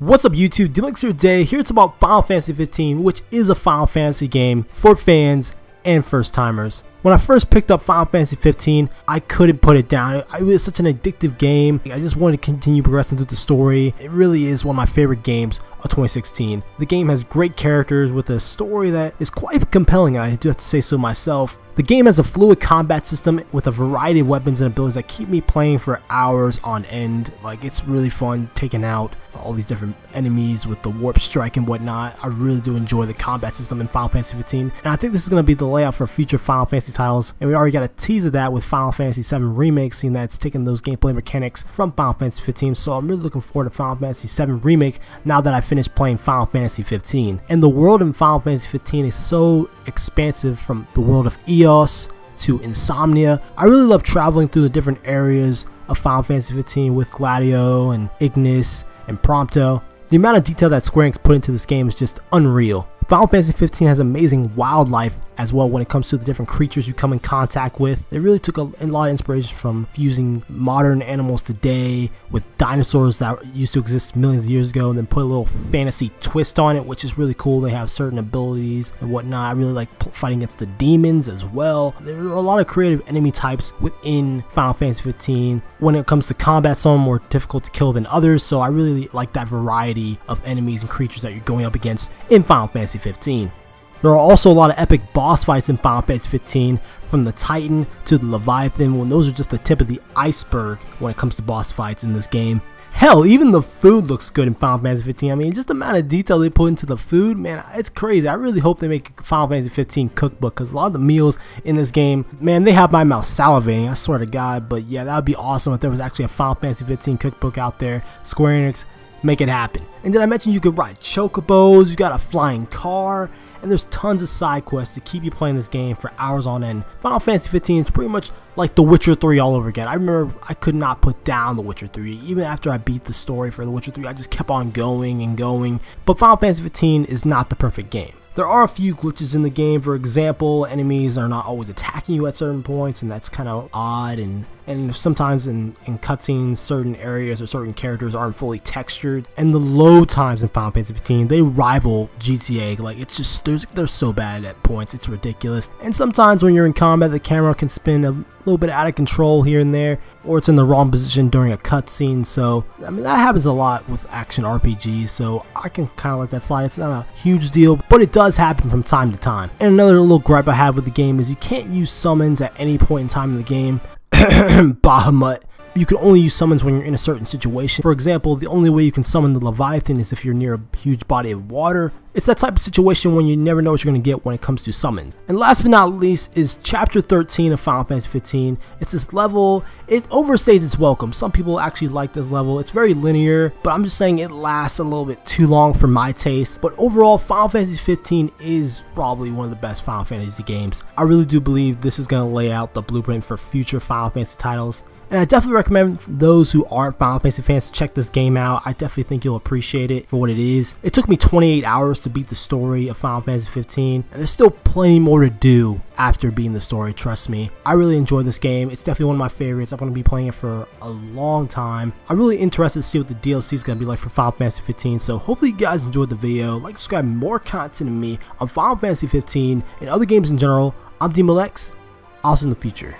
What's up YouTube, DMLX here today, here to talk about Final Fantasy 15, which is a Final Fantasy game for fans and first timers. When I first picked up Final Fantasy 15, I couldn't put it down. It was such an addictive game. I just wanted to continue progressing through the story. It really is one of my favorite games of 2016. The game has great characters with a story that is quite compelling, I do have to say so myself. The game has a fluid combat system with a variety of weapons and abilities that keep me playing for hours on end. Like, it's really fun taking out all these different enemies with the warp strike and whatnot. I really do enjoy the combat system in Final Fantasy 15, and I think this is going to be the layout for future Final Fantasy titles, and we already got a tease of that with Final Fantasy 7 Remake, seeing that it's taking those gameplay mechanics from Final Fantasy 15, so I'm really looking forward to Final Fantasy 7 Remake now that I finished playing Final Fantasy 15. And the world in Final Fantasy 15 is so expansive, from the world of Eos to Insomnia. I really love traveling through the different areas of Final Fantasy 15 with Gladio and Ignis and Prompto. The amount of detail that Square Enix put into this game is just unreal. Final Fantasy 15 has amazing wildlife as well when it comes to the different creatures you come in contact with. They really took a lot of inspiration from fusing modern animals today with dinosaurs that used to exist millions of years ago, and then put a little fantasy twist on it, which is really cool. They have certain abilities and whatnot. I really like fighting against the demons as well. There are a lot of creative enemy types within Final Fantasy 15. When it comes to combat, some are more difficult to kill than others, so I really like that variety of enemies and creatures that you're going up against in Final Fantasy 15. There are also a lot of epic boss fights in Final Fantasy 15, from the Titan to the Leviathan, when those are just the tip of the iceberg when it comes to boss fights in this game. Hell, even the food looks good in Final Fantasy 15. I mean, just the amount of detail they put into the food, man, it's crazy. I really hope they make a Final Fantasy 15 cookbook, because a lot of the meals in this game, man, they have my mouth salivating, I swear to God. But yeah, that would be awesome if there was actually a Final Fantasy 15 cookbook out there. Square Enix, make it happen. And did I mention you could ride chocobos, you got a flying car, and there's tons of side quests to keep you playing this game for hours on end. Final Fantasy 15 is pretty much like The Witcher 3 all over again. I remember I could not put down The Witcher 3. Even after I beat the story for The Witcher 3, I just kept on going and going. But Final Fantasy 15 is not the perfect game. There are a few glitches in the game. For example, enemies are not always attacking you at certain points, and that's kind of odd. And sometimes in cutscenes, certain areas or certain characters aren't fully textured. And the load times in Final Fantasy 15, they rival GTA. Like, it's just, they're so bad at points, it's ridiculous. And sometimes when you're in combat, the camera can spin a little bit out of control here and there, or it's in the wrong position during a cutscene. So, I mean, that happens a lot with action RPGs, so I can kind of let that slide. It's not a huge deal, but it does happen from time to time. And another little gripe I have with the game is you can't use summons at any point in time in the game. Bahamut. You can only use summons when you're in a certain situation. For example, the only way you can summon the Leviathan is if you're near a huge body of water. It's that type of situation when you never know what you're going to get when it comes to summons. And last but not least is Chapter 13 of Final Fantasy 15. It's this level, it overstays its welcome. Some people actually like this level. It's very linear, but I'm just saying it lasts a little bit too long for my taste. But overall, Final Fantasy 15 is probably one of the best Final Fantasy games. I really do believe this is going to lay out the blueprint for future Final Fantasy titles. And I definitely recommend those who aren't Final Fantasy fans to check this game out. I definitely think you'll appreciate it for what it is. It took me 28 hours to beat the story of Final Fantasy 15, and there's still plenty more to do after beating the story, trust me. I really enjoyed this game. It's definitely one of my favorites. I'm going to be playing it for a long time. I'm really interested to see what the DLC is going to be like for Final Fantasy 15, so hopefully you guys enjoyed the video. Like, subscribe, more content of me on Final Fantasy 15 and other games in general. I'm DMLX. I'll see you in the future.